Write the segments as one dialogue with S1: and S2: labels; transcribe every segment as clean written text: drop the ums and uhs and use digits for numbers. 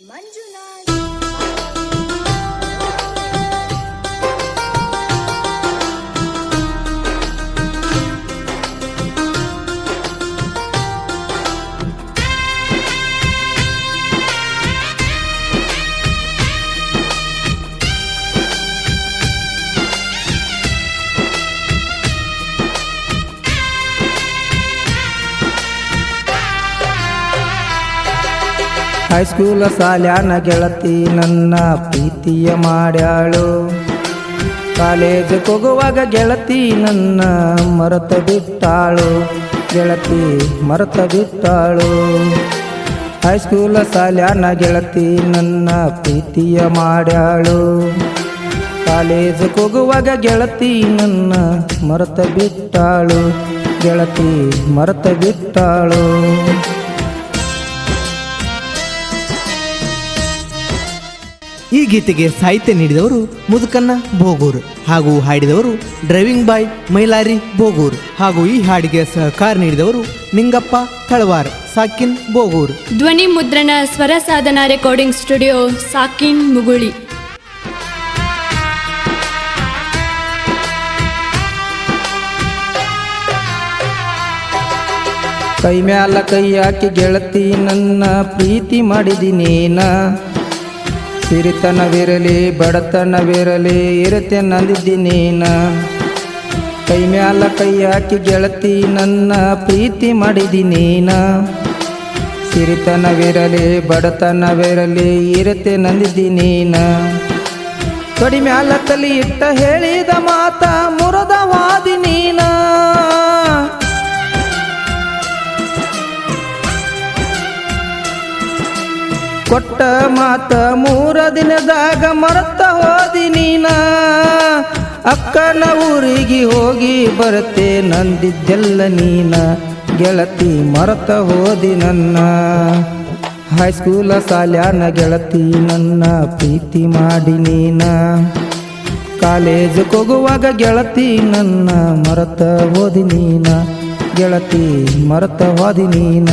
S1: ಮಂಜುನಾಥ್
S2: ಹೈಸ್ಕೂಲ ಸಾಲ್ಯಾನ ಗೆಳತಿ ನನ್ನ ಪ್ರೀತಿಯ ಮಾಡ್ಯಾಳು. ಕಾಲೇಜಕ್ಕೆ ಹೋಗುವಾಗ ಗೆಳತಿ ನನ್ನ ಮರೆತ ಬಿಟ್ಟಾಳು. ಗೆಳತಿ ಮರೆತ ಬಿಟ್ಟಾಳು. ಹೈಸ್ಕೂಲ ಸಾಲ್ಯಾನ ಗೆಳತಿ ನನ್ನ ಪ್ರೀತಿಯ ಮಾಡ್ಯಾಳು. ಕಾಲೇಜಕ್ಕೆ ಹೋಗುವಾಗ ಗೆಳತಿ ನನ್ನ ಮರೆತ ಬಿಟ್ಟಾಳು. ಗೆಳತಿ ಮರೆತ ಬಿಟ್ಟಾಳು.
S3: ಈ ಗೀತೆಗೆ ಸಾಹಿತ್ಯ ನೀಡಿದವರು ಮುದುಕನ್ನ ಬೋಗೂರು ಹಾಗೂ ಹಾಡಿದವರು ಡ್ರೈವಿಂಗ್ ಬಾಯ್ ಮೈಲಾರಿ ಬೋಗೂರು ಹಾಗೂ ಈ ಹಾಡಿಗೆ ಸಹಕಾರ ನೀಡಿದವರು ನಿಂಗಪ್ಪ ತಳವಾರ್ ಸಾಕಿನ್ ಬೋಗೂರು.
S4: ಧ್ವನಿ ಮುದ್ರಣ ಸ್ವರ ಸಾಧನ ರೆಕಾರ್ಡಿಂಗ್ ಸ್ಟುಡಿಯೋ ಸಾಕಿನ್ ಮುಗುಳಿ.
S2: ಕೈ ಮ್ಯಾಲ ಕೈ ಹಾಕಿ ಗೆಳತಿ ನನ್ನ ಪ್ರೀತಿ ಮಾಡಿದಿನೇನ. ಸಿರಿತನವಿರಲಿ ಬಡತನವಿರಲಿ ಇರತೆ ನಂದಿದ್ದೀನೇನ. ಕೈ ಮ್ಯಾಲ ಕೈ ಹಾಕಿ ಗೆಳತಿ ನನ್ನ ಪ್ರೀತಿ ಮಾಡಿದಿನೇನ. ಸಿರಿತನವಿರಲಿ ಬಡತನವಿರಲಿ ಇರತೆ ನಂದಿದ್ದೀನೇನ. ತೊಡಿ ಮ್ಯಾಲ ತಲಿ ಇಟ್ಟ ಹೇಳಿದ ಮಾತ ಮುರದವಾದಿ ನೀನ. ಕೊಟ್ಟ ಮಾತ 3 ದಿನದಾಗ ಮರೆತ ಹೋದಿ ನೀನ. ಅಕ್ಕನ ಊರಿಗೆ ಹೋಗಿ ಬರತೆ ನಂದಿದ್ದೆಲ್ಲ ನೀನ. ಗೆಳತಿ ಮರೆತ ಹೋದಿ ನನ್ನ. ಹೈಸ್ಕೂಲ ಸಾಲ್ಯಾನ ಗೆಳತಿ ನನ್ನ ಪ್ರೀತಿ ಮಾಡಿ ನೀನ. ಕಾಲೇಜಕ್ಕೆ ಹೋಗುವಾಗ ಗೆಳತಿ ನನ್ನ ಮರೆತ ಹೋದಿ ನೀನ. ಗೆಳತಿ ಮರೆತ ಹೋದಿ ನೀನ.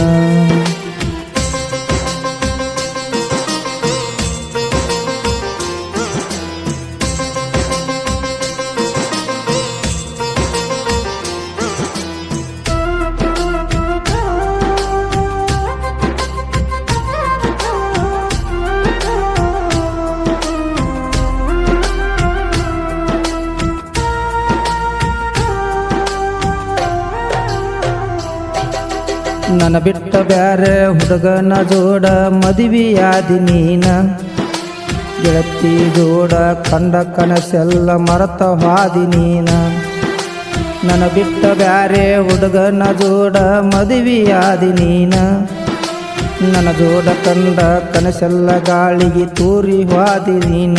S2: ನನ್ನ ಬಿಟ್ಟ ಬ್ಯಾರೆ ಹುಡುಗನ ಜೋಡ ಮದುವೆಯಾದಿ ನೀನ. ಗೆಳತಿ ಜೋಡ ಕಂಡ ಕನಸೆಲ್ಲ ಮರೆತ ಹಾದಿ ನೀನ. ನನ್ನ ಬಿಟ್ಟ ಬ್ಯಾರೆ ಹುಡುಗನ ಜೋಡ ಮದುವೆಯಾದಿ ನೀನ. ನನ್ನ ಜೋಡ ಕಂಡ ಕನಸೆಲ್ಲ ಗಾಳಿಗೆ ತೂರಿ ಹಾದಿ ನೀನ.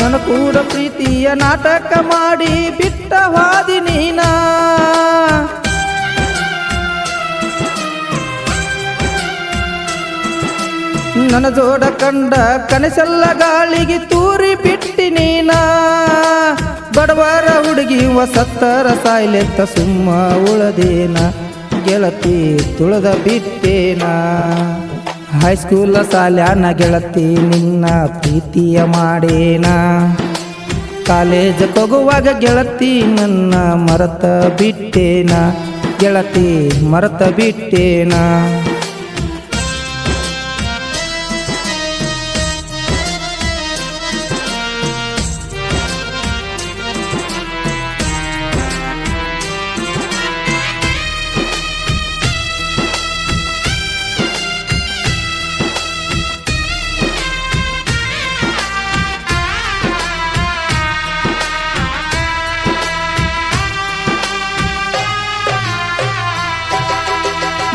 S2: ನನ್ನ ಕೂಡ ಪ್ರೀತಿಯ ನಾಟಕ ಮಾಡಿ ಬಿಟ್ಟ ಹಾದಿ ನೀನ. ನನ್ನ ಜೋಡ ಕಂಡ ಕನಸೆಲ್ಲ ಗಾಳಿಗೆ ತೂರಿ ಬಿಟ್ಟಿ ನೀನ. ಬಡವರ ಹುಡುಗಿ ಸತ್ತರ ಸಾಯ್ಲೆತ್ತ ಸುಮ್ಮ ಉಳದೇನ. ಗೆಳತಿ ತುಳದ ಬಿಟ್ಟೇನ. ಹೈಸ್ಕೂಲ ಸಾಲ್ಯಾನ ಗೆಳತಿ ನಿನ್ನ ಪ್ರೀತಿಯ ಮಾಡೇನ. ಕಾಲೇಜಕ್ಕೆ ಹೋಗುವಾಗ ಗೆಳತಿ ನನ್ನ ಮರೆತ ಬಿಟ್ಟೇನ. ಗೆಳತಿ ಮರೆತ ಬಿಟ್ಟೇನ.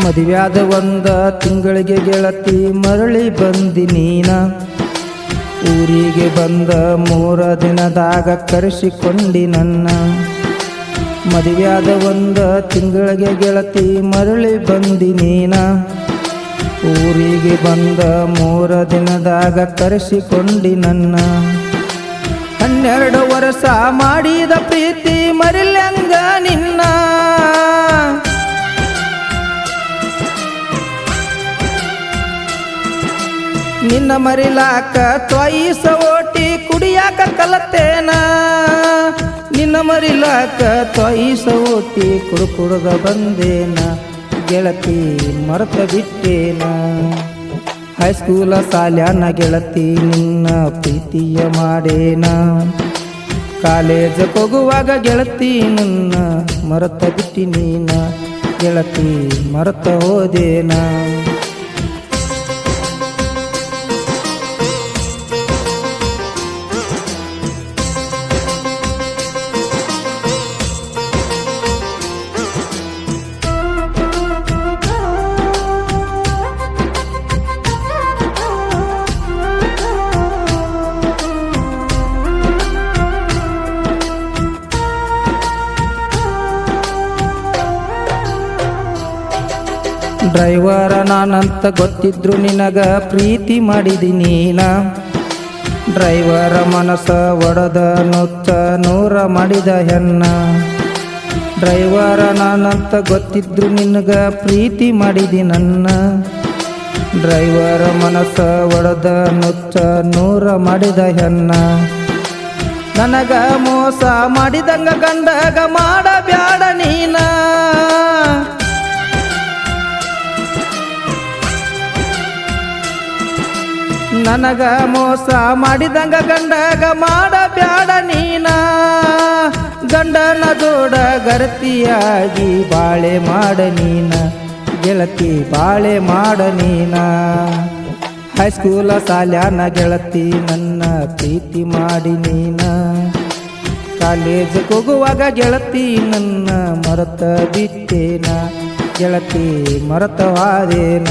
S2: ಮದುವ್ಯಾದ 1 ತಿಂಗಳಿಗೆ ಗೆಳತಿ ಮರಳಿ ಬಂದಿ ನೀನ. ಊರಿಗೆ ಬಂದ 3 ದಿನದಾಗ ಕರೆಸಿಕೊಂಡಿ ನನ್ನ. ಮದುವ್ಯಾದ 1 ತಿಂಗಳಿಗೆ ಗೆಳತಿ ಮರಳಿ ಬಂದಿ ನೀನ. ಊರಿಗೆ ಬಂದ 3 ದಿನದಾಗ ಕರೆಸಿಕೊಂಡಿ ನನ್ನ. 12 ವರ್ಷ ಮಾಡಿದ ಪ್ರೀತಿ ಮರಿಲ್ಯಂಗ ನಿನ್ನ. ನಿನ್ನ ಮರಿಲಾಕ ತ್ವಾಯಿಸ ಓಟಿ ಕುಡಿಯಾಕ ಕಲತೇನ ನಿನ್ನ ಮರಿಲಾಕ ತ್ವಾಯಿಸ ಓಟಿ ಕುಡುದ ಬಂದೇನ ಗೆಳತಿ ಮರೆತ ಬಿಟ್ಟೇನ ಹೈಸ್ಕೂಲ ಸಾಲ್ಯಾನ ಗೆಳತಿ ನಿನ್ನ ಪ್ರೀತಿಯ ಮಾಡೇನ ಕಾಲೇಜ್ ಹೋಗುವಾಗ ಗೆಳತಿ ನನ್ನ ಮರೆತ ಬಿಟ್ಟಿ ನೀನ ಗೆಳತಿ ಮರೆತ ಹೋದೇನ ಡ್ರೈವರ ನಾನಂತ ಗೊತ್ತಿದ್ರು ನಿನಗ ಪ್ರೀತಿ ಮಾಡಿದಿ ನೀನ ಡ್ರೈವರ ಮನಸ ಒಡೆದ ನುಚ್ಚ ನೂರ ಮಾಡಿದ ಹೆಣ್ಣ ಡ್ರೈವರ ನಾನಂತ ಗೊತ್ತಿದ್ರು ನಿನಗ ಪ್ರೀತಿ ಮಾಡಿದಿ ನನ್ನ ಡ್ರೈವರ ಮನಸ ಒಡೆದ ನುಚ್ಚ ನೂರ ಮಾಡಿದ ಹೆಣ್ಣ ನನಗ ಮೋಸ ಮಾಡಿದಂಗ ಗಂಡಗ ಮಾಡಬ್ಯಾಡ ನೀನ ನನಗ ಮೋಸ ಮಾಡಿದಂಗ ಗಂಡಗ ಮಾಡಬ್ಯಾಡ ನೀನ ಗಂಡನ ಜೋಡ ಗರತಿಯಾಗಿ ಬಾಳೆ ಮಾಡ ನೀನ ಗೆಳತಿ ಬಾಳೆ ಮಾಡ ನೀನ ಹೈಸ್ಕೂಲ ಸಾಲ್ಯಾನ ಗೆಳತಿ ನನ್ನ ಪ್ರೀತಿ ಮಾಡಿ ನೀನ ಕಾಲೇಜ್ ಹೋಗುವಾಗ ಗೆಳತಿ ನನ್ನ ಮರೆತ ಬಿಟ್ಟೇನ ಗೆಳತಿ ಮರೆತವಾದೇನ